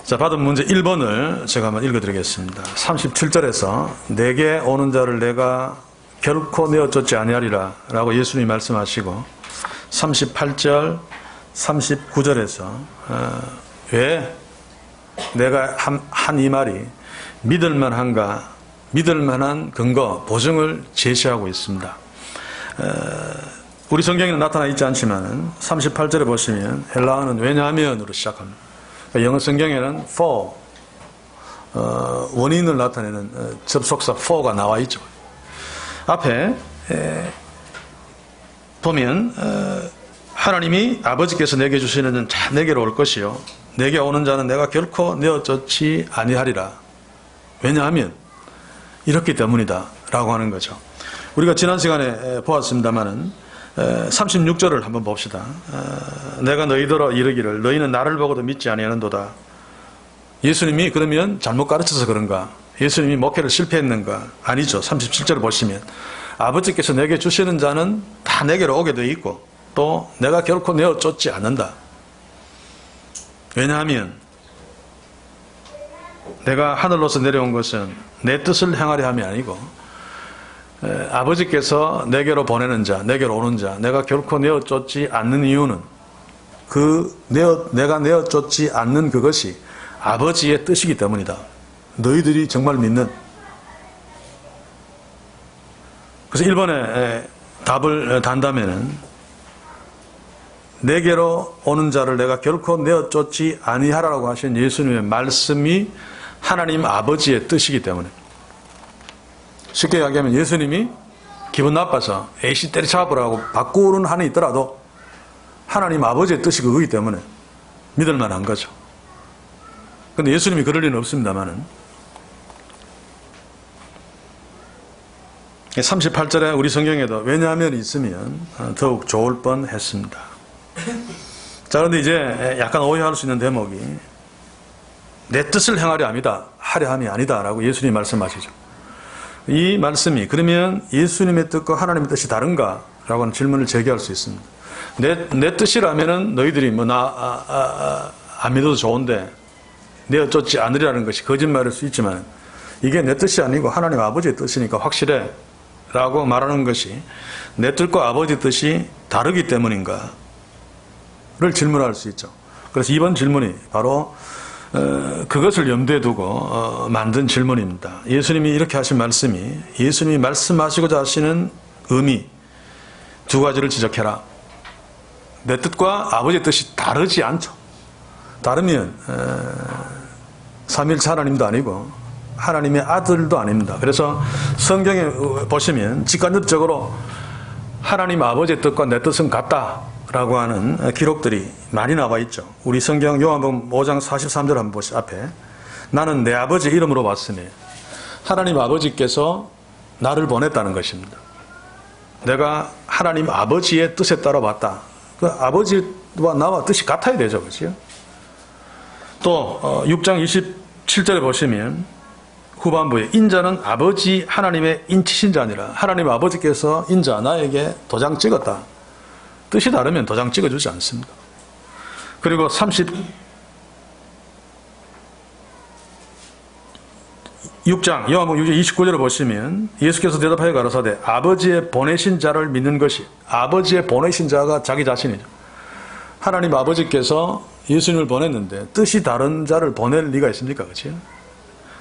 자, 받은 문제 1번을 제가 한번 읽어드리겠습니다. 37절에서 내게 오는 자를 내가 결코 내어쫓지 아니하리라 라고 예수님이 말씀하시고, 38절 39절에서 왜 내가 한 이 말이 믿을만한가, 믿을만한 근거, 보증을 제시하고 있습니다. 우리 성경에는 나타나 있지 않지만 38절에 보시면 헬라어는 왜냐하면으로 시작합니다. 영어 성경에는 for, 원인을 나타내는 접속사 for가 나와 있죠. 앞에 보면 하나님이 아버지께서 내게 주시는 자 내게로 올 것이요 내게 오는 자는 내가 결코 내어쫓지 아니하리라. 왜냐하면 이렇기 때문이다 라고 하는 거죠. 우리가 지난 시간에 보았습니다마는 36절을 한번 봅시다. 내가 너희더러 이르기를 너희는 나를 보고도 믿지 아니하는도다. 예수님이 그러면 잘못 가르쳐서 그런가? 예수님이 목회를 실패했는가? 아니죠. 37절을 보시면 아버지께서 내게 주시는 자는 다 내게로 오게 되어 있고 또 내가 결코 내어쫓지 않는다. 왜냐하면 내가 하늘로서 내려온 것은 내 뜻을 행하려 함이 아니고 아버지께서 내게로 보내는 자, 내게로 오는 자, 내가 결코 내어쫓지 않는 이유는 내가 내어쫓지 않는 그것이 아버지의 뜻이기 때문이다. 너희들이 정말 믿는. 그래서 1번에 답을 단다면은 내게로 오는 자를 내가 결코 내어쫓지 아니하라고 하신 예수님의 말씀이 하나님 아버지의 뜻이기 때문에, 쉽게 이야기하면 예수님이 기분 나빠서 에이씨 때려잡으라고 바꾸는 한이 있더라도 하나님 아버지의 뜻이 그거기 때문에 믿을 만한 거죠. 그런데 예수님이 그럴 리는 없습니다만은 38절에 우리 성경에도 왜냐하면 있으면 더욱 좋을 뻔했습니다. 자, 그런데 이제 약간 오해할 수 있는 대목이 내 뜻을 행하려 하려 함이 아니다 라고 예수님이 말씀하시죠. 이 말씀이 그러면 예수님의 뜻과 하나님의 뜻이 다른가? 라고 하는 질문을 제기할 수 있습니다. 내 뜻이라면은 너희들이 안 믿어도 좋은데 내어쫓지 않으리라는 것이 거짓말일 수 있지만 이게 내 뜻이 아니고 하나님 아버지의 뜻이니까 확실해 라고 말하는 것이 내 뜻과 아버지의 뜻이 다르기 때문인가? 를 질문할 수 있죠. 그래서 이번 질문이 바로 그것을 염두에 두고 만든 질문입니다. 예수님이 이렇게 하신 말씀이 예수님이 말씀하시고자 하시는 의미 두 가지를 지적해라. 내 뜻과 아버지의 뜻이 다르지 않죠. 다르면 삼위일체 하나님도 아니고 하나님의 아들도 아닙니다. 그래서 성경에 보시면 직간접적으로 하나님 아버지의 뜻과 내 뜻은 같다 라고 하는 기록들이 많이 나와 있죠. 우리 성경 요한복음 5장 43절 한번 보시죠. 앞에 나는 내 아버지 이름으로 왔으니 하나님 아버지께서 나를 보냈다는 것입니다. 내가 하나님 아버지의 뜻에 따라 왔다. 그 아버지와 나와 뜻이 같아야 되죠. 그렇죠? 또 6장 27절에 보시면 후반부에 인자는 아버지 하나님의 인치신 자니라. 하나님 아버지께서 인자 나에게 도장 찍었다. 뜻이 다르면 도장 찍어주지 않습니다. 그리고 36장 요한복음 6장 29절을 보시면 예수께서 대답하여 가라사대 아버지의 보내신 자를 믿는 것이, 아버지의 보내신 자가 자기 자신이죠. 하나님 아버지께서 예수님을 보냈는데 뜻이 다른 자를 보낼 리가 있습니까? 그렇죠?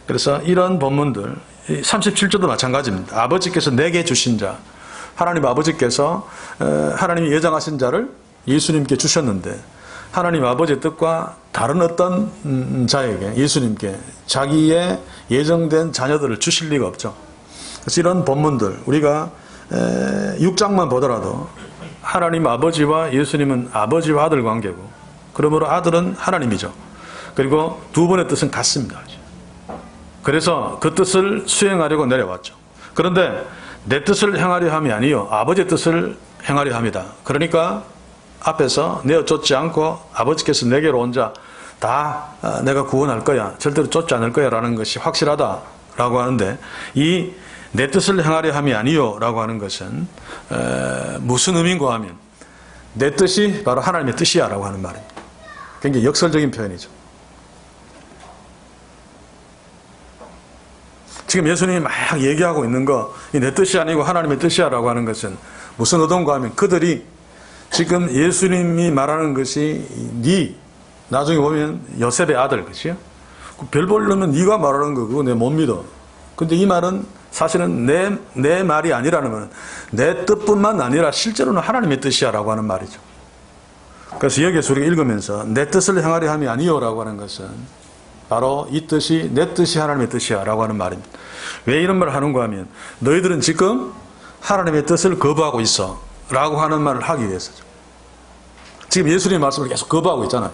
그래서 이런 본문들 37절도 마찬가지입니다. 아버지께서 내게 주신 자, 하나님 아버지께서 하나님이 예정하신 자를 예수님께 주셨는데 하나님 아버지의 뜻과 다른 어떤 자에게, 예수님께 자기의 예정된 자녀들을 주실 리가 없죠. 그래서 이런 본문들 우리가 6장만 보더라도 하나님 아버지와 예수님은 아버지와 아들 관계고, 그러므로 아들은 하나님이죠. 그리고 두 분의 뜻은 같습니다. 그래서 그 뜻을 수행하려고 내려왔죠. 그런데 내 뜻을 행하려 함이 아니요 아버지의 뜻을 행하려 함이다. 그러니까 앞에서 내어쫓지 않고 아버지께서 내게로 온 자 다 내가 구원할 거야, 절대로 쫓지 않을 거야 라는 것이 확실하다라고 하는데, 이 내 뜻을 행하려 함이 아니요 라고 하는 것은 무슨 의미인가 하면 내 뜻이 바로 하나님의 뜻이야 라고 하는 말입니다. 굉장히 역설적인 표현이죠. 지금 예수님이 막 얘기하고 있는 거, 내 뜻이 아니고 하나님의 뜻이야 라고 하는 것은 무슨 의도인가 하면 그들이 지금 예수님이 말하는 것이 나중에 보면 요셉의 아들, 그치요? 별 보려면 네가 말하는 거 그거 내 못 믿어. 근데 이 말은 사실은 내 말이 아니라는 건 내 뜻뿐만 아니라 실제로는 하나님의 뜻이야 라고 하는 말이죠. 그래서 여기에서 우리가 읽으면서 내 뜻을 행하려 함이 아니요 라고 하는 것은 바로 이 뜻이 내 뜻이 하나님의 뜻이야 라고 하는 말입니다. 왜 이런 말을 하는가 하면 너희들은 지금 하나님의 뜻을 거부하고 있어 라고 하는 말을 하기 위해서죠. 지금 예수님의 말씀을 계속 거부하고 있잖아요.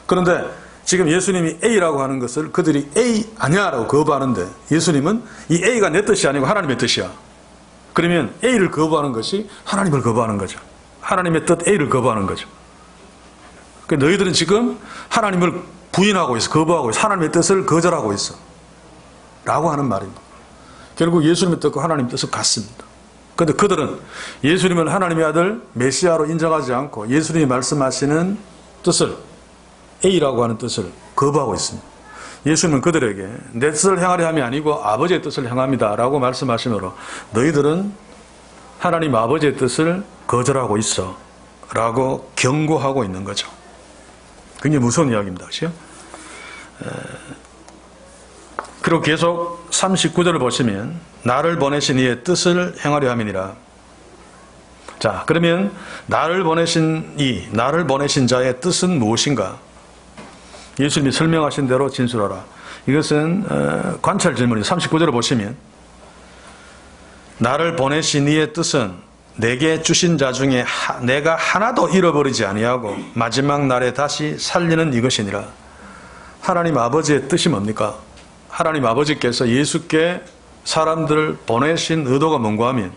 그런데 지금 예수님이 A라고 하는 것을 그들이 A 아니야 라고 거부하는데 예수님은 이 A가 내 뜻이 아니고 하나님의 뜻이야. 그러면 A를 거부하는 것이 하나님을 거부하는 거죠. 하나님의 뜻 A를 거부하는 거죠. 그러니까 너희들은 지금 하나님을 부인하고 있어. 거부하고 있어. 하나님의 뜻을 거절하고 있어. 라고 하는 말입니다. 결국 예수님의 뜻과 하나님의 뜻은 같습니다. 그런데 그들은 예수님을 하나님의 아들 메시아로 인정하지 않고 예수님이 말씀하시는 뜻을 A라고 하는 뜻을 거부하고 있습니다. 예수님은 그들에게 내 뜻을 행하려 함이 아니고 아버지의 뜻을 행합니다 라고 말씀하시므로 너희들은 하나님 아버지의 뜻을 거절하고 있어 라고 경고하고 있는 거죠. 굉장히 무서운 이야기입니다. 그렇죠? 그리고 계속 39절을 보시면 나를 보내신 이의 뜻을 행하려 함이니라. 자, 그러면 나를 보내신 자의 뜻은 무엇인가? 예수님이 설명하신 대로 진술하라. 이것은 관찰 질문이에요. 39절을 보시면 나를 보내신 이의 뜻은 내게 주신 자 중에 내가 하나도 잃어버리지 아니하고 마지막 날에 다시 살리는 이것이니라. 하나님 아버지의 뜻이 뭡니까? 하나님 아버지께서 예수께 사람들을 보내신 의도가 뭔가 하면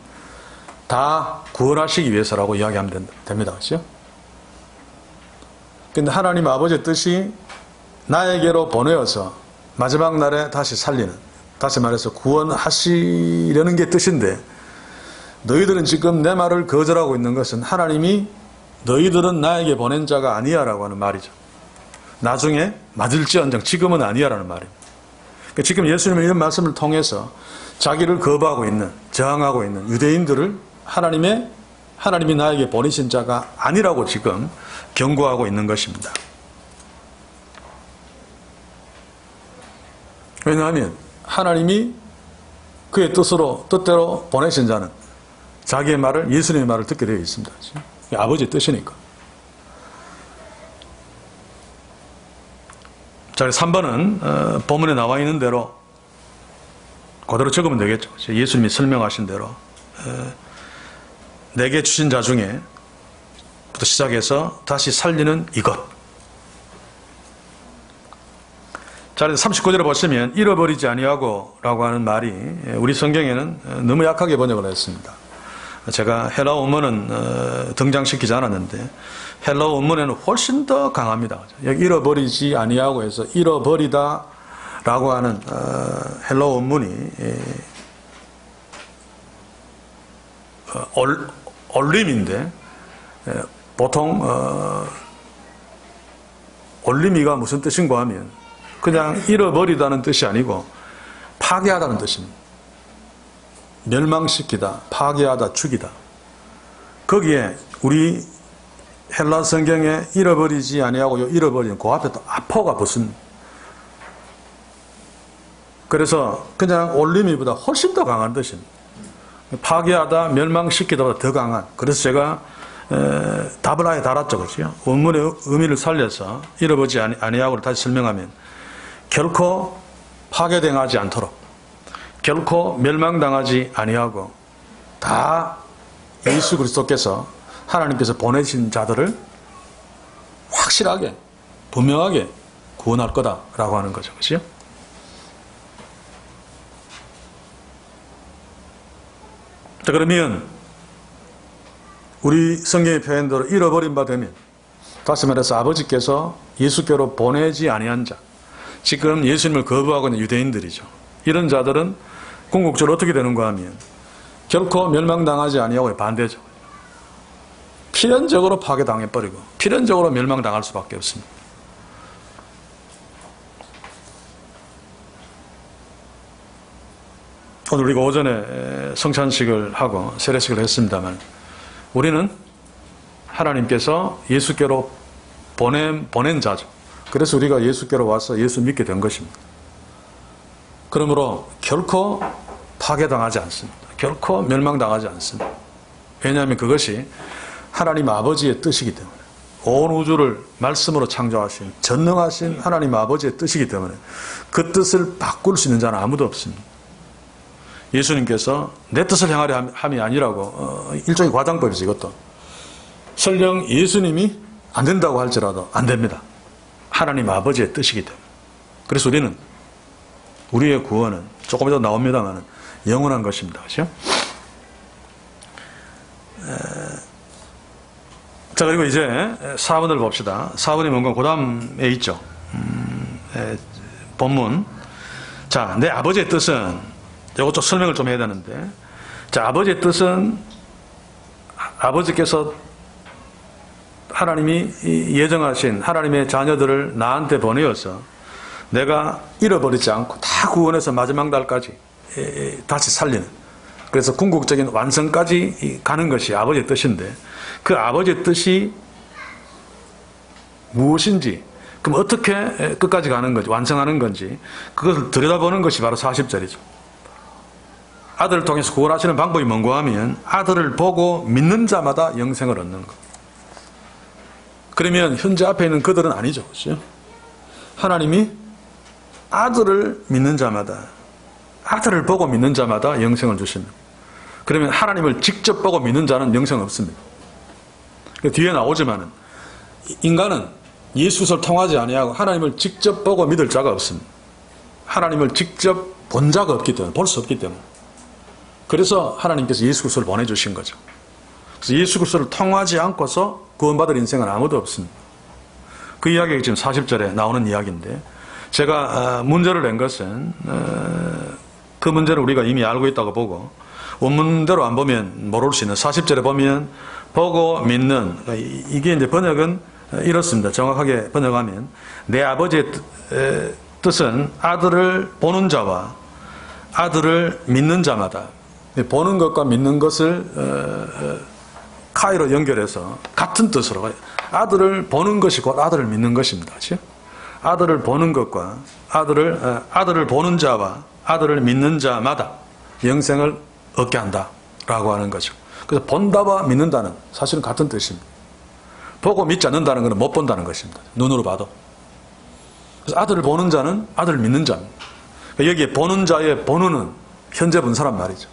다 구원하시기 위해서라고 이야기하면 됩니다. 그렇죠? 그런데 하나님 아버지의 뜻이 나에게로 보내어서 마지막 날에 다시 살리는, 다시 말해서 구원하시려는 게 뜻인데 너희들은 지금 내 말을 거절하고 있는 것은 하나님이 너희들은 나에게 보낸 자가 아니야 라고 하는 말이죠. 나중에 맞을지언정 지금은 아니야 라는 말입니다. 그러니까 지금 예수님은 이런 말씀을 통해서 자기를 거부하고 있는, 저항하고 있는 유대인들을 하나님이 나에게 보내신 자가 아니라고 지금 경고하고 있는 것입니다. 왜냐하면 하나님이 그의 뜻대로 보내신 자는 자기의 말을, 예수님의 말을 듣게 되어 있습니다. 아버지의 뜻이니까. 자, 3번은 본문에 나와 있는 대로 그대로 적으면 되겠죠. 예수님이 설명하신 대로 내게 주신 자 중에 부터 시작해서 다시 살리는 이것. 자, 39절에 보시면 잃어버리지 아니하고 라고 하는 말이 우리 성경에는 너무 약하게 번역을 했습니다. 제가 헬라어 원문은 등장시키지 않았는데 헬라어 원문에는 훨씬 더 강합니다. 여기 잃어버리지 아니하고 해서 잃어버리다 라고 하는 헬라어 원문이 올림인데 보통 올림이가 무슨 뜻인가 하면 그냥 잃어버리다는 뜻이 아니고 파괴하다는 뜻입니다. 멸망시키다, 파괴하다, 죽이다. 거기에 우리 헬라 성경에 잃어버리지 아니하고 잃어버리는 그 앞에 또 아포가 붙습니다. 그래서 그냥 올림이보다 훨씬 더 강한 뜻입니다. 파괴하다, 멸망시키다보다 더 강한. 그래서 제가 답을 아예 달았죠. 그렇죠? 원문의 의미를 살려서 잃어버리지 아니하고를 다시 설명하면 결코 파괴당하지 않도록 결코 멸망당하지 아니하고 다 예수 그리스도께서 하나님께서 보내신 자들을 확실하게 분명하게 구원할 거다라고 하는 거죠. 그렇죠? 자, 그러면 우리 성경의 표현대로 잃어버린 바 되면 다시 말해서 아버지께서 예수께로 보내지 아니한 자, 지금 예수님을 거부하고 있는 유대인들이죠. 이런 자들은 궁극적으로 어떻게 되는가 하면 결코 멸망당하지 아니하고 반대죠. 필연적으로 파괴당해버리고 필연적으로 멸망당할 수밖에 없습니다. 오늘 우리가 오전에 성찬식을 하고 세례식을 했습니다만 우리는 하나님께서 예수께로 보낸 자죠. 그래서 우리가 예수께로 와서 예수 믿게 된 것입니다. 그러므로 결코 파괴당하지 않습니다. 결코 멸망당하지 않습니다. 왜냐하면 그것이 하나님 아버지의 뜻이기 때문에, 온 우주를 말씀으로 창조하신 전능하신 하나님 아버지의 뜻이기 때문에 그 뜻을 바꿀 수 있는 자는 아무도 없습니다. 예수님께서 내 뜻을 행하려 함이 아니라고 일종의 과장법이죠. 이것도 설령 예수님이 안 된다고 할지라도 안 됩니다. 하나님 아버지의 뜻이기 때문에. 그래서 우리는 우리의 구원은 조금 이따 나옵니다만 영원한 것입니다. 그렇죠? 자, 그리고 이제 4번을 봅시다. 4번이 뭔가 그 다음에 있죠. 본문. 자, 내 아버지의 뜻은, 이것 좀 설명을 좀 해야 되는데, 자, 아버지의 뜻은 아버지께서 하나님이 예정하신 하나님의 자녀들을 나한테 보내어서 내가 잃어버리지 않고 다 구원해서 마지막 날까지 다시 살리는, 그래서 궁극적인 완성까지 가는 것이 아버지의 뜻인데, 그 아버지의 뜻이 무엇인지, 그럼 어떻게 끝까지 가는 건지, 완성하는 건지, 그것을 들여다보는 것이 바로 40절이죠. 아들을 통해서 구원하시는 방법이 뭔가 하면 아들을 보고 믿는 자마다 영생을 얻는 것. 그러면 현재 앞에 있는 그들은 아니죠. 그렇죠? 하나님이 아들을 믿는 자마다, 아들을 보고 믿는 자마다 영생을 주십니다. 그러면 하나님을 직접 보고 믿는 자는 영생 없습니다. 뒤에 나오지만은 인간은 예수를 통하지 아니하고 하나님을 직접 보고 믿을 자가 없습니다. 하나님을 직접 본 자가 없기 때문에, 볼 수 없기 때문에. 그래서 하나님께서 예수 그리스도를 보내주신 거죠. 그래서 예수 그리스도를 통하지 않고서 구원받을 인생은 아무도 없습니다. 그 이야기가 지금 40절에 나오는 이야기인데, 제가 문제를 낸 것은 그 문제를 우리가 이미 알고 있다고 보고, 원문대로 안 보면 모를 수 있는 40절에 보면 보고 믿는, 이게 이제 번역은 이렇습니다. 정확하게 번역하면 내 아버지의 뜻은 아들을 보는 자와 아들을 믿는 자마다, 보는 것과 믿는 것을 카이로 연결해서 같은 뜻으로, 아들을 보는 것이 곧 아들을 믿는 것입니다. 그렇죠? 아들을 보는 것과 아들을 보는 자와 아들을 믿는 자마다 영생을 얻게 한다라고 하는 거죠. 그래서 본다와 믿는다는 사실은 같은 뜻입니다. 보고 믿지 않는다는 것은 못 본다는 것입니다. 눈으로 봐도. 그래서 아들을 보는 자는 아들을 믿는 자입니다. 여기에 보는 자의 본우는 현재 분사란 말이죠.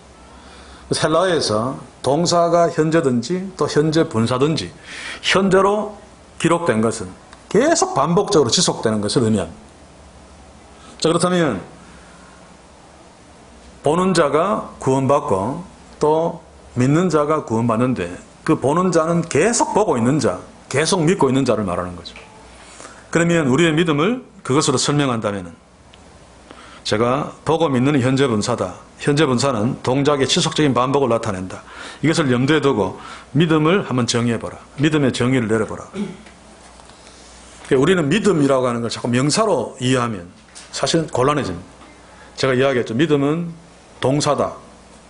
헬라어에서 동사가 현재든지 또 현재 분사든지 현재로 기록된 것은 계속 반복적으로 지속되는 것을 의미합니다. 자, 그렇다면 보는 자가 구원받고 또 믿는 자가 구원받는데, 그 보는 자는 계속 보고 있는 자, 계속 믿고 있는 자를 말하는 거죠. 그러면 우리의 믿음을 그것으로 설명한다면, 제가 보고 믿는 현재 분사다. 현재 분사는 동작의 지속적인 반복을 나타낸다. 이것을 염두에 두고 믿음을 한번 정의해보라. 믿음의 정의를 내려보라. 우리는 믿음이라고 하는 걸 자꾸 명사로 이해하면 사실은 곤란해집니다. 제가 이야기했죠. 믿음은 동사다.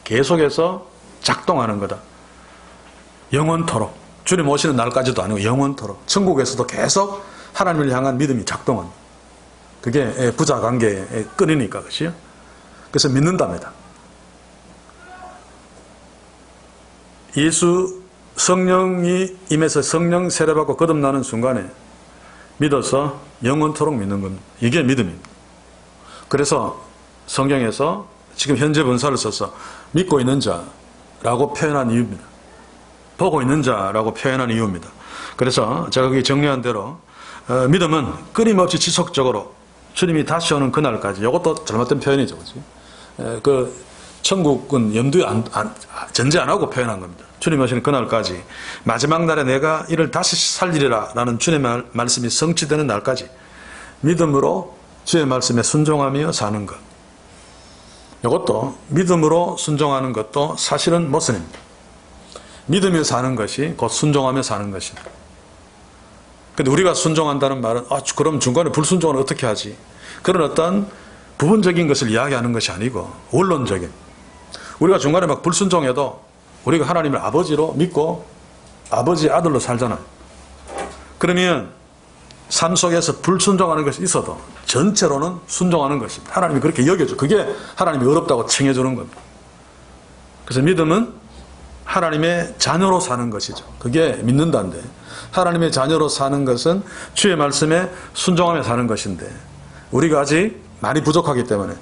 계속해서 작동하는 거다. 영원토록. 주님 오시는 날까지도 아니고 영원토록. 천국에서도 계속 하나님을 향한 믿음이 작동합니다. 그게 부자관계의 끈이니까. 그렇죠? 그래서 믿는답니다. 예수 성령이 임해서 성령 세례받고 거듭나는 순간에 믿어서 영원토록 믿는 겁니다. 이게 믿음입니다. 그래서 성경에서 지금 현재 분사를 써서 믿고 있는 자라고 표현한 이유입니다. 보고 있는 자라고 표현한 이유입니다. 그래서 제가 거기 정리한 대로 믿음은 끊임없이 지속적으로 주님이 다시 오는 그날까지, 이것도 잘못된 표현이죠. 그 천국은 염두에 전제 안 하고 표현한 겁니다. 주님 오시는 그날까지, 마지막 날에 내가 이를 다시 살리리라 라는 주님의 말씀이 성취되는 날까지 믿음으로 주의 말씀에 순종하며 사는 것. 이것도 믿음으로 순종하는 것도 사실은 모순입니다. 믿으며 사는 것이 곧 순종하며 사는 것입니다. 근데 우리가 순종한다는 말은 그럼 중간에 불순종을 어떻게 하지? 그런 어떤 부분적인 것을 이야기하는 것이 아니고 원론적인, 우리가 중간에 막 불순종해도 우리가 하나님을 아버지로 믿고 아버지의 아들로 살잖아요. 그러면 삶 속에서 불순종하는 것이 있어도 전체로는 순종하는 것입니다. 하나님이 그렇게 여겨줘. 그게 하나님이 어렵다고 칭해주는 겁니다. 그래서 믿음은 하나님의 자녀로 사는 것이죠. 그게 믿는다인데, 하나님의 자녀로 사는 것은 주의 말씀에 순종하며 사는 것인데, 우리가 아직 많이 부족하기 때문에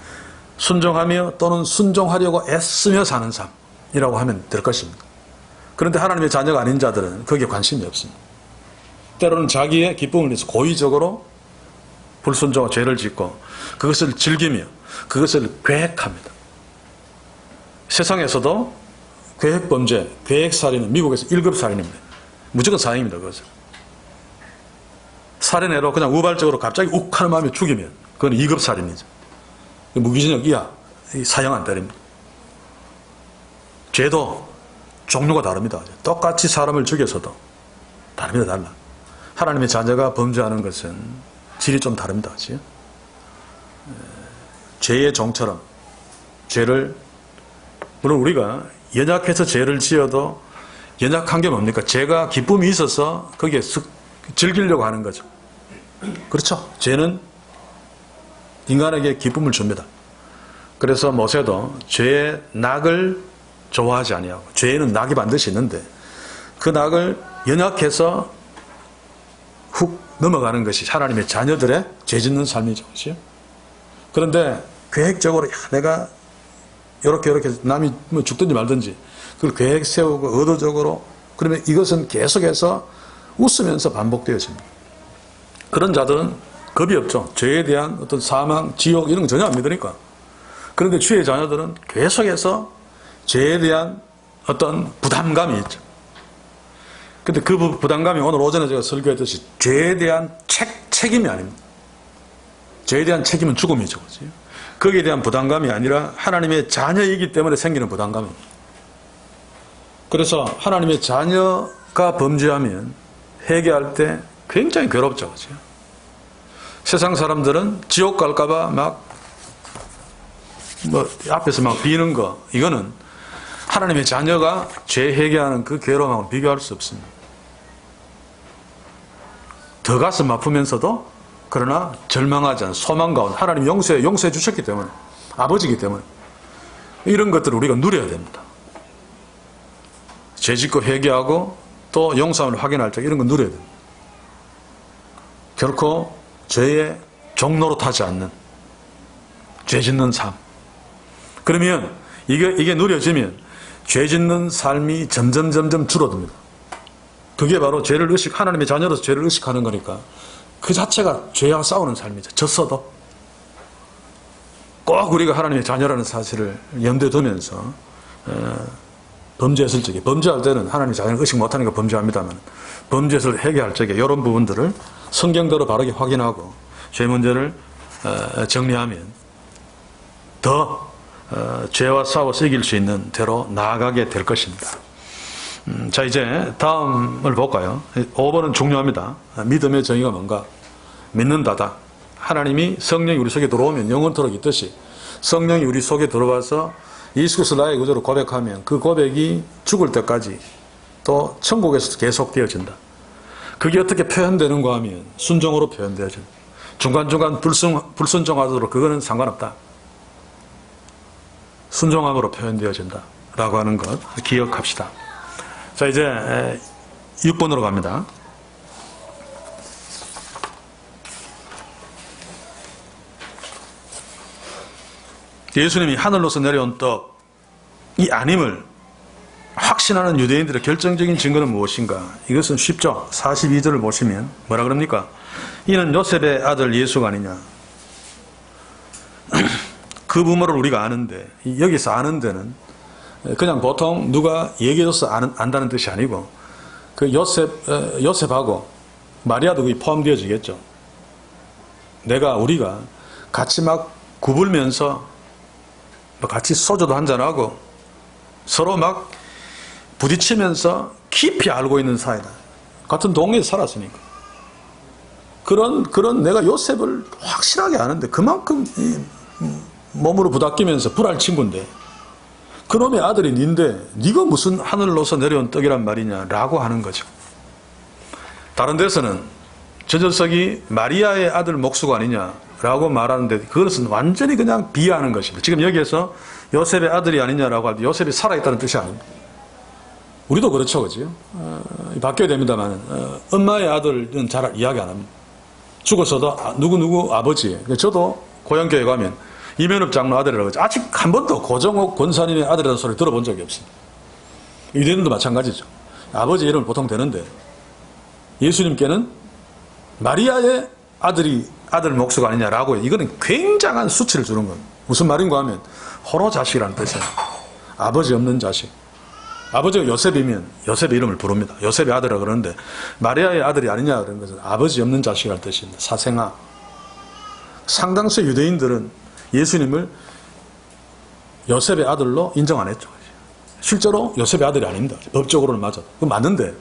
순종하며 또는 순종하려고 애쓰며 사는 삶이라고 하면 될 것입니다. 그런데 하나님의 자녀가 아닌 자들은 거기에 관심이 없습니다. 때로는 자기의 기쁨을 위해서 고의적으로 불순종과 죄를 짓고 그것을 즐기며 그것을 계획합니다. 세상에서도 계획범죄, 계획살인은 미국에서 1급 살인입니다. 무조건 사형입니다. 그것은. 살인해로 그냥 우발적으로 갑자기 욱 하는 마음에 죽이면 그건 2급 살인이죠. 무기징역 이하, 사형 안 때립니다. 죄도 종류가 다릅니다. 똑같이 사람을 죽여서도 다릅니다. 달라. 하나님의 자녀가 범죄하는 것은 질이 좀 다릅니다. 그렇지? 죄의 종처럼 죄를, 물론 우리가 연약해서 죄를 지어도 연약한 게 뭡니까? 죄가 기쁨이 있어서 거기에 즐기려고 하는 거죠. 그렇죠? 죄는 인간에게 기쁨을 줍니다. 그래서 모세도 죄의 낙을 좋아하지 아니하고, 죄에는 낙이 반드시 있는데 그 낙을 연약해서 훅 넘어가는 것이 하나님의 자녀들의 죄 짓는 삶이죠. 그렇죠? 그런데 계획적으로 내가 이렇게 남이 뭐 죽든지 말든지 그걸 계획 세우고 의도적으로, 그러면 이것은 계속해서 웃으면서 반복되어집니다. 그런 자들은 겁이 없죠. 죄에 대한 어떤 사망, 지옥 이런 거 전혀 안 믿으니까. 그런데 주의 자녀들은 계속해서 죄에 대한 어떤 부담감이 있죠. 근데 그 부담감이 오늘 오전에 제가 설교했듯이 죄에 대한 책임이 아닙니다. 죄에 대한 책임은 죽음이죠. 그렇죠? 거기에 대한 부담감이 아니라 하나님의 자녀이기 때문에 생기는 부담감입니다. 그래서 하나님의 자녀가 범죄하면 회개할 때 굉장히 괴롭죠. 그렇죠? 세상 사람들은 지옥 갈까봐 앞에서 막 비는 거, 이거는 하나님의 자녀가 죄 회개하는 그 괴로움하고 비교할 수 없습니다. 더 가슴 아프면서도 그러나 절망하지 않은 소망 가운데 하나님 용서해 주셨기 때문에, 아버지이기 때문에 이런 것들을 우리가 누려야 됩니다. 죄 짓고 회개하고 또 용서함을 확인할 때 이런 거 누려야 됩니다. 결코 죄의 종로로 타지 않는 죄 짓는 삶. 그러면 이게 누려지면 죄 짓는 삶이 점점 줄어듭니다. 그게 바로 하나님의 자녀로서 죄를 의식하는 거니까 그 자체가 죄와 싸우는 삶이죠. 졌어도 꼭 우리가 하나님의 자녀라는 사실을 염두에 두면서 범죄했을 적에, 범죄할 때는 하나님의 자녀를 의식 못하니까 범죄합니다만, 범죄에서 회개할 적에 이런 부분들을 성경대로 바르게 확인하고 죄 문제를 정리하면 더 죄와 싸워서 이길 수 있는 대로 나아가게 될 것입니다. 자, 이제 다음을 볼까요? 5번은 중요합니다. 믿음의 정의가 뭔가? 믿는다다. 하나님이 성령이 우리 속에 들어오면 영원토록 있듯이 성령이 우리 속에 들어와서 예수 그리스도 나의 구주로 고백하면 그 고백이 죽을 때까지 또 천국에서 계속되어진다. 그게 어떻게 표현되는가 하면 순종으로 표현되어진다. 중간중간 불순종하도록 그거는 상관없다. 순종함으로 표현되어진다 라고 하는 것 기억합시다. 자, 이제 6번으로 갑니다. 예수님이 하늘로서 내려온 떡이 아님을 확신하는 유대인들의 결정적인 증거는 무엇인가? 이것은 쉽죠. 42절을 보시면 뭐라 그럽니까? 이는 요셉의 아들 예수가 아니냐. 그 부모를 우리가 아는데, 여기서 아는 데는 그냥 보통 누가 얘기해줘서 안다는 뜻이 아니고, 그 요셉하고 마리아도 거기 포함되어지겠죠. 우리가 같이 막 구불면서 같이 소주도 한잔하고 서로 막 부딪히면서 깊이 알고 있는 사이다. 같은 동네에서 살았으니까. 그런 내가 요셉을 확실하게 아는데 그만큼 몸으로 부닥기면서 불알 친구인데 그놈의 아들이 니인데 네가 무슨 하늘로서 내려온 떡이란 말이냐라고 하는 거죠. 다른 데서는 저 녀석이 마리아의 아들 목수가 아니냐라고 말하는데 그것은 완전히 그냥 비하하는 것입니다. 지금 여기에서 요셉의 아들이 아니냐라고 할 때 요셉이 살아있다는 뜻이 아닙니다. 우리도 그렇죠, 그죠? 바뀌어야 됩니다만 엄마의 아들은 잘 이야기 안 합니다. 죽었어도 누구누구 아버지. 저도 고향교회 가면 이면읍 장로 아들이라고 하죠. 아직 한 번도 고정옥 권사님의 아들이라는 소리 들어본 적이 없습니다. 유대인도 마찬가지죠. 아버지 이름을 보통 대는데 예수님께는 마리아의 아들 목수가 아니냐라고 해요. 이거는 굉장한 수치를 주는 거예요. 무슨 말인가 하면 호로 자식이라는 뜻이에요. 아버지 없는 자식. 아버지가 요셉이면 요셉의 이름을 부릅니다. 요셉의 아들이라고 그러는데 마리아의 아들이 아니냐 그런 것은 아버지 없는 자식이라는 뜻입니다. 사생아. 상당수의 유대인들은 예수님을 요셉의 아들로 인정 안 했죠. 실제로 요셉의 아들이 아닙니다. 법적으로는 맞아. 그건 맞는데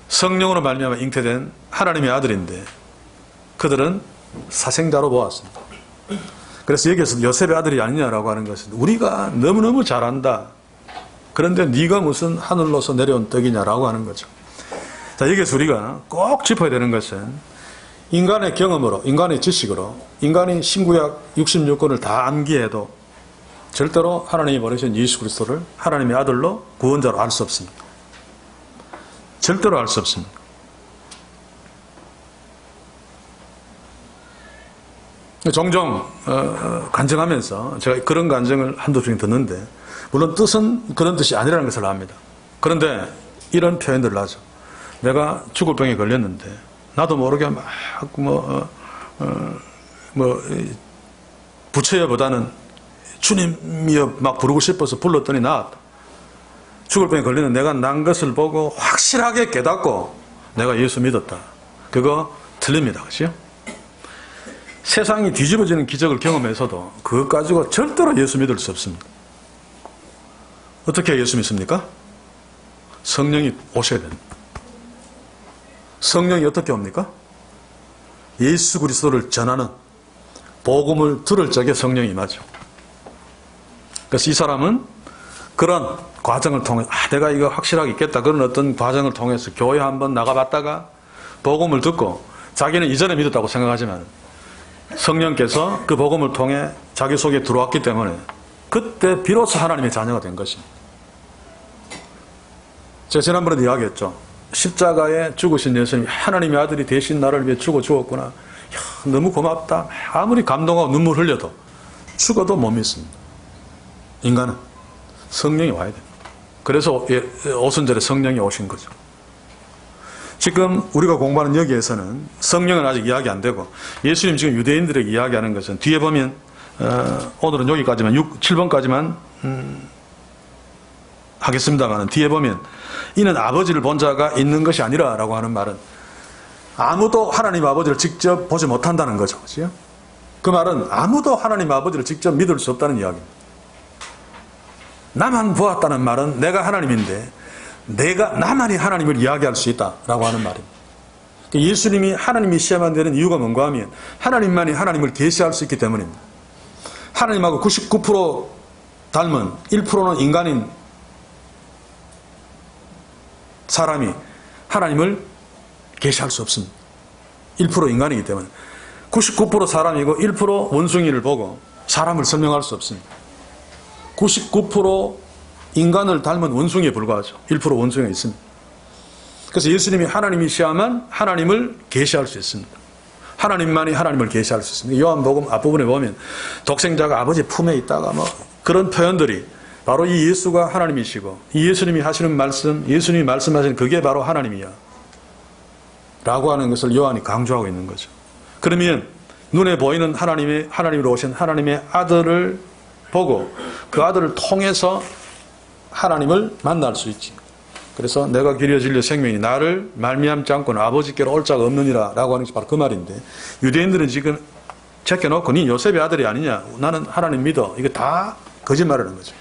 성령으로 말미암아 잉태된 하나님의 아들인데 그들은 사생자로 보았습니다. 그래서 여기에서 요셉의 아들이 아니냐라고 하는 것은 우리가 너무너무 잘 안다. 그런데 네가 무슨 하늘로서 내려온 떡이냐라고 하는 거죠. 자, 여기서 우리가 꼭 짚어야 되는 것은 인간의 경험으로, 인간의 지식으로, 인간이 신구약 66권을 다 암기해도 절대로 하나님이 보내신 예수 그리스도를 하나님의 아들로 구원자로 알 수 없습니다. 절대로 알 수 없습니다. 종종 간증하면서 제가 그런 간증을 한두 번 듣는데 물론 뜻은 그런 뜻이 아니라는 것을 압니다. 그런데 이런 표현들을 하죠. 내가 죽을 병에 걸렸는데 나도 모르게 막 부처여보다는 주님이여 막 부르고 싶어서 불렀더니 나았다. 죽을 병에 걸리는 내가 난 것을 보고 확실하게 깨닫고 내가 예수 믿었다. 그거 틀립니다. 그렇죠? 세상이 뒤집어지는 기적을 경험해서도 그것 가지고 절대로 예수 믿을 수 없습니다. 어떻게 예수 믿습니까? 성령이 오셔야 됩니다. 성령이 어떻게 옵니까? 예수 그리스도를 전하는 복음을 들을 적에 성령이 임하죠. 그래서 이 사람은 그런 과정을 통해 내가 이거 확실하게 있겠다 그런 어떤 과정을 통해서 교회 한번 나가봤다가 복음을 듣고 자기는 이전에 믿었다고 생각하지만 성령께서 그 복음을 통해 자기 속에 들어왔기 때문에 그때 비로소 하나님의 자녀가 된 것입니다. 제가 지난번에도 이야기했죠. 십자가에 죽으신 예수님이 하나님의 아들이 대신 나를 위해 죽었구나. 야, 너무 고맙다. 아무리 감동하고 눈물 흘려도 죽어도 못 믿습니다. 인간은 성령이 와야 됩니다. 그래서 오순절에 성령이 오신 거죠. 지금 우리가 공부하는 여기에서는 성령은 아직 이야기 안 되고 예수님 지금 유대인들에게 이야기하는 것은 뒤에 보면 오늘은 여기까지만 7번까지만 하겠습니다만 뒤에 보면 이는 아버지를 본 자가 있는 것이 아니라 라고 하는 말은 아무도 하나님 아버지를 직접 보지 못한다는 거죠. 그렇죠? 그 말은 아무도 하나님 아버지를 직접 믿을 수 없다는 이야기입니다. 나만 보았다는 말은 내가 하나님인데 나만이 하나님을 이야기할 수 있다라고 하는 말입니다. 예수님이 하나님이 시험만 되는 이유가 뭔가 하면 하나님만이 하나님을 계시할 수 있기 때문입니다. 하나님하고 99% 닮은 1%는 인간인 사람이 하나님을 계시할 수 없습니다. 1% 인간이기 때문에 99% 사람이고 1% 원숭이를 보고 사람을 설명할 수 없습니다. 99% 인간을 닮은 원숭이에 불과하죠. 1% 원숭이가 있습니다. 그래서 예수님이 하나님이시야만 하나님을 계시할 수 있습니다. 하나님만이 하나님을 계시할 수 있습니다. 요한복음 앞부분에 보면 독생자가 아버지 품에 있다가 그런 표현들이 바로 이 예수가 하나님이시고 이 예수님이 하시는 말씀, 예수님이 말씀하시는 그게 바로 하나님이야 라고 하는 것을 요한이 강조하고 있는 거죠. 그러면 눈에 보이는 하나님으로 오신 하나님의 아들을 보고 그 아들을 통해서 하나님을 만날 수 있지. 그래서 내가 길이요 진리요 생명이 나를 말미암지 않고는 아버지께로 올 자가 없느니라 라고 하는 것이 바로 그 말인데 유대인들은 지금 제껴놓고 니 요셉의 아들이 아니냐 나는 하나님 믿어 이거 다 거짓말이라는 거죠.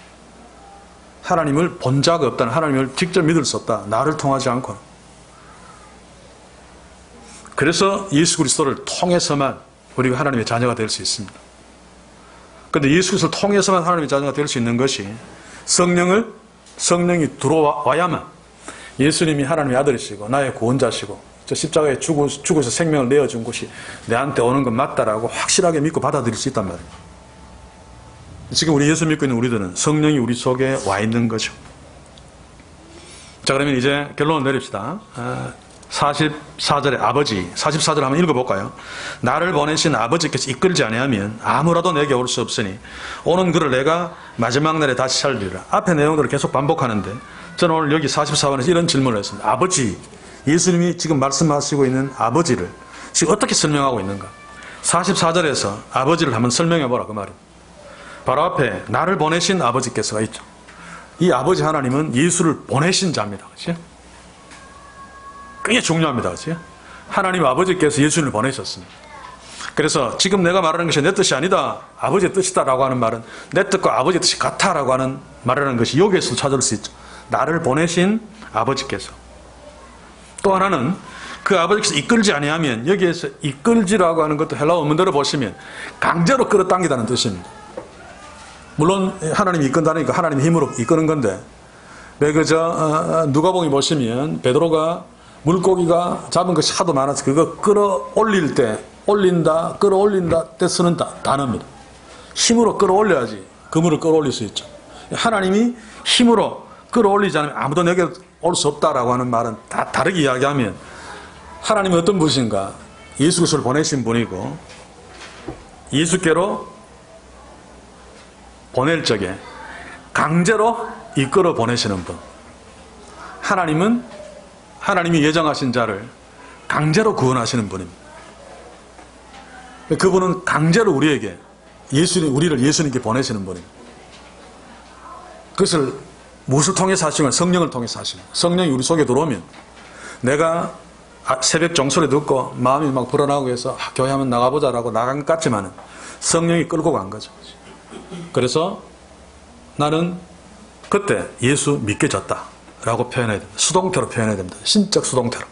하나님을 본 자가 없다는 하나님을 직접 믿을 수 없다. 나를 통하지 않고는. 그래서 예수 그리스도를 통해서만 우리가 하나님의 자녀가 될 수 있습니다. 그런데 예수 그리스도를 통해서만 하나님의 자녀가 될 수 있는 것이 성령이 들어와야만 예수님이 하나님의 아들이시고 나의 구원자시고 저 십자가에 죽어서 생명을 내어준 것이 내한테 오는 건 맞다라고 확실하게 믿고 받아들일 수 있단 말이에요. 지금 우리 예수 믿고 있는 우리들은 성령이 우리 속에 와 있는 거죠. 자, 그러면 이제 결론을 내립시다. 44절에 아버지, 44절 한번 읽어볼까요? 나를 보내신 아버지께서 이끌지 아니하면 아무라도 내게 올 수 없으니 오는 그를 내가 마지막 날에 다시 살리리라. 앞에 내용들을 계속 반복하는데 저는 오늘 여기 44번에서 이런 질문을 했습니다. 아버지, 예수님이 지금 말씀하시고 있는 아버지를 지금 어떻게 설명하고 있는가? 44절에서 아버지를 한번 설명해보라 그 말입니다. 바로 앞에 나를 보내신 아버지께서가 있죠. 이 아버지 하나님은 예수를 보내신 자입니다. 그렇죠? 굉장히 중요합니다. 그렇죠? 하나님 아버지께서 예수를 보내셨습니다. 그래서 지금 내가 말하는 것이 내 뜻이 아니다, 아버지의 뜻이다라고 하는 말은 내 뜻과 아버지의 뜻이 같다라고 하는 말이라는 것이 여기에서 찾을 수 있죠. 나를 보내신 아버지께서. 또 하나는 그 아버지께서 이끌지 아니하면, 여기에서 이끌지라고 하는 것도 헬라어 원문대로 보시면 강제로 끌어당기다는 뜻입니다. 물론 하나님이 이끈다니까 하나님의 힘으로 이끄는 건데, 왜 그저 누가복음 보시면 베드로가 물고기가 잡은 것이 하도 많아서 그거 끌어올릴 때, 올린다, 끌어올린다 때 쓰는 단어입니다. 힘으로 끌어올려야지 그물을 끌어올릴 수 있죠. 하나님이 힘으로 끌어올리지 않으면 아무도 내게 올 수 없다라고 하는 말은 다 다르게 이야기하면, 하나님은 어떤 분이신가? 예수 그리스도를 보내신 분이고 예수께로 보낼 적에 강제로 이끌어 보내시는 분. 하나님이 예정하신 자를 강제로 구원하시는 분입니다. 그분은 강제로 우리를 예수님께 보내시는 분입니다. 그것을 무엇을 통해서 하시면 성령을 통해서 하시는 거예요. 성령이 우리 속에 들어오면 내가 새벽 종소리 듣고 마음이 막 불어나고 해서 교회 한번 나가보자라고 나간 것 같지만은 성령이 끌고 간 거죠. 그래서 나는 그때 예수 믿게 졌다라고 표현해야 됩니다. 수동태로 표현해야 됩니다. 신적 수동태로.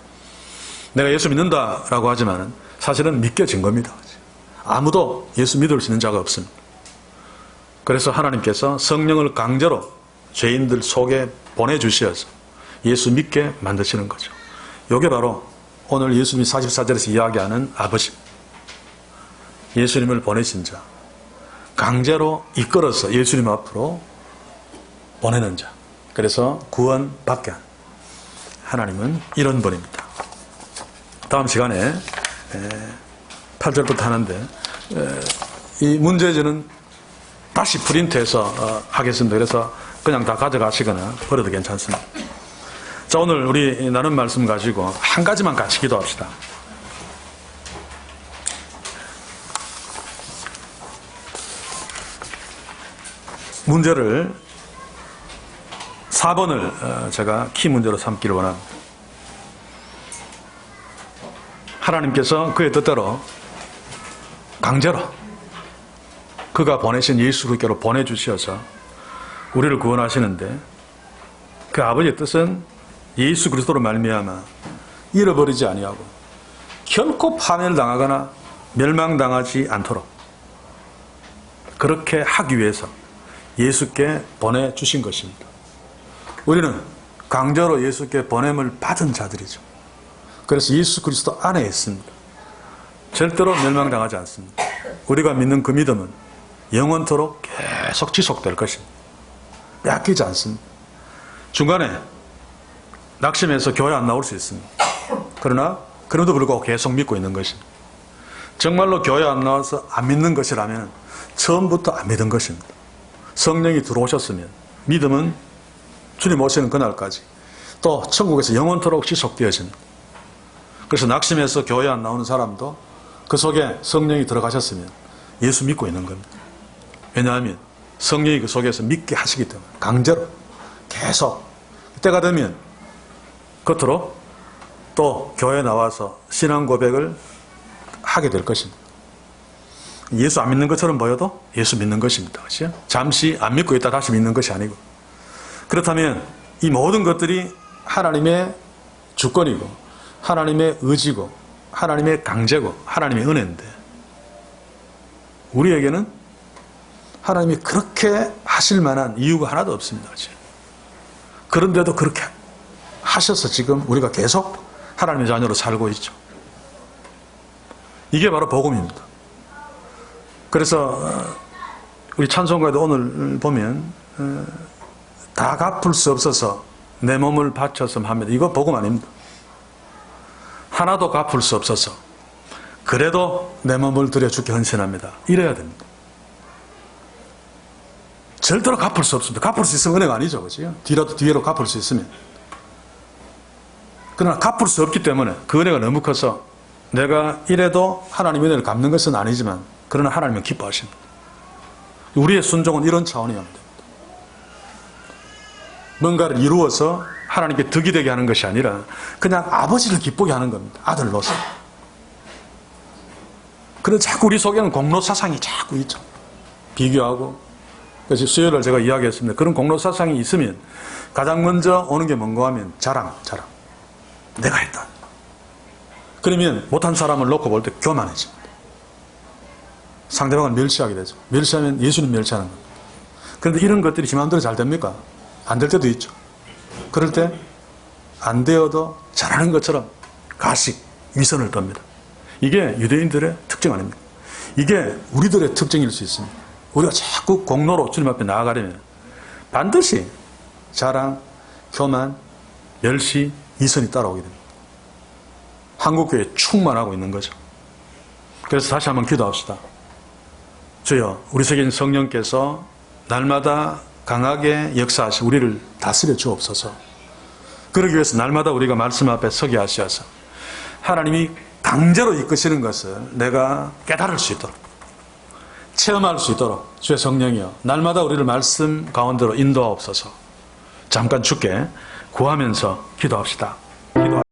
내가 예수 믿는다라고 하지만은 사실은 믿겨진 겁니다. 아무도 예수 믿을 수 있는 자가 없습니다. 그래서 하나님께서 성령을 강제로 죄인들 속에 보내주셔서 예수 믿게 만드시는 거죠. 이게 바로 오늘 예수님이 44절에서 이야기하는 아버지, 예수님을 보내신 자, 강제로 이끌어서 예수님 앞으로 보내는 자, 그래서 구원받게 하는 하나님은 이런 분입니다. 다음 시간에 8절부터 하는데 이 문제지는 다시 프린트해서 하겠습니다. 그래서 그냥 다 가져가시거나 버려도 괜찮습니다. 자, 오늘 우리 나눈 말씀 가지고 한 가지만 같이 기도합시다. 문제를 4번을 제가 키 문제로 삼기를 원합니다. 하나님께서 그의 뜻대로 강제로 그가 보내신 예수 그리스도로 보내주셔서 우리를 구원하시는데, 그 아버지의 뜻은 예수 그리스도로 말미암아 잃어버리지 아니하고 결코 파멸 당하거나 멸망당하지 않도록 그렇게 하기 위해서 예수께 보내주신 것입니다. 우리는 강제로 예수께 보냄을 받은 자들이죠. 그래서 예수 그리스도 안에 있습니다. 절대로 멸망당하지 않습니다. 우리가 믿는 그 믿음은 영원토록 계속 지속될 것입니다. 뺏기지 않습니다. 중간에 낙심해서 교회 안 나올 수 있습니다. 그러나 그럼에도 불구하고 계속 믿고 있는 것입니다. 정말로 교회 안 나와서 안 믿는 것이라면 처음부터 안 믿은 것입니다. 성령이 들어오셨으면 믿음은 주님 오시는 그날까지 또 천국에서 영원토록 지속되어집니다. 그래서 낙심해서 교회 안 나오는 사람도 그 속에 성령이 들어가셨으면 예수 믿고 있는 겁니다. 왜냐하면 성령이 그 속에서 믿게 하시기 때문에 강제로 계속 때가 되면 겉으로 또 교회에 나와서 신앙 고백을 하게 될 것입니다. 예수 안 믿는 것처럼 보여도 예수 믿는 것입니다. 그렇죠? 잠시 안 믿고 있다 다시 믿는 것이 아니고, 그렇다면 이 모든 것들이 하나님의 주권이고 하나님의 의지고 하나님의 강제고 하나님의 은혜인데, 우리에게는 하나님이 그렇게 하실 만한 이유가 하나도 없습니다. 지금. 그런데도 그렇게 하셔서 지금 우리가 계속 하나님의 자녀로 살고 있죠. 이게 바로 복음입니다. 그래서 우리 찬송가에도 오늘 보면 다 갚을 수 없어서 내 몸을 바쳤음 합니다. 이거 복음 아닙니다. 하나도 갚을 수 없어서 그래도 내 몸을 들여 주께 헌신합니다. 이래야 됩니다. 절대로 갚을 수 없습니다. 갚을 수 있으면 은혜가 아니죠. 그죠? 뒤로 갚을 수 있으면. 그러나 갚을 수 없기 때문에 그 은혜가 너무 커서 내가 이래도 하나님의 은혜를 갚는 것은 아니지만 그러나 하나님은 기뻐하십니다. 우리의 순종은 이런 차원이어야 합니다. 뭔가를 이루어서 하나님께 덕이 되게 하는 것이 아니라 그냥 아버지를 기쁘게 하는 겁니다. 아들로서. 그래서 자꾸 우리 속에는 공로 사상이 자꾸 있죠. 비교하고. 그래서 수요일날 제가 이야기했습니다. 그런 공로 사상이 있으면 가장 먼저 오는 게 뭔가 하면 자랑. 내가 했다. 그러면 못한 사람을 놓고 볼 때 교만해집니다. 상대방을 멸시하게 되죠. 멸시하면 예수님 멸시하는 겁니다. 그런데 이런 것들이 기만대로 잘 됩니까? 안 될 때도 있죠. 그럴 때 안 되어도 잘하는 것처럼 가식, 위선을 떱니다. 이게 유대인들의 특징 아닙니까? 이게 우리들의 특징일 수 있습니다. 우리가 자꾸 공로로 주님 앞에 나아가려면 반드시 자랑, 교만, 멸시, 위선이 따라오게 됩니다. 한국교회에 충만하고 있는 거죠. 그래서 다시 한번 기도합시다. 주여, 우리 속에 있는 성령께서 날마다 강하게 역사하시 우리를 다스려 주옵소서. 그러기 위해서 날마다 우리가 말씀 앞에 서게 하셔서 하나님이 강제로 이끄시는 것을 내가 깨달을 수 있도록 체험할 수 있도록 주의 성령이여 날마다 우리를 말씀 가운데로 인도하옵소서. 잠깐 주께 구하면서 기도합시다.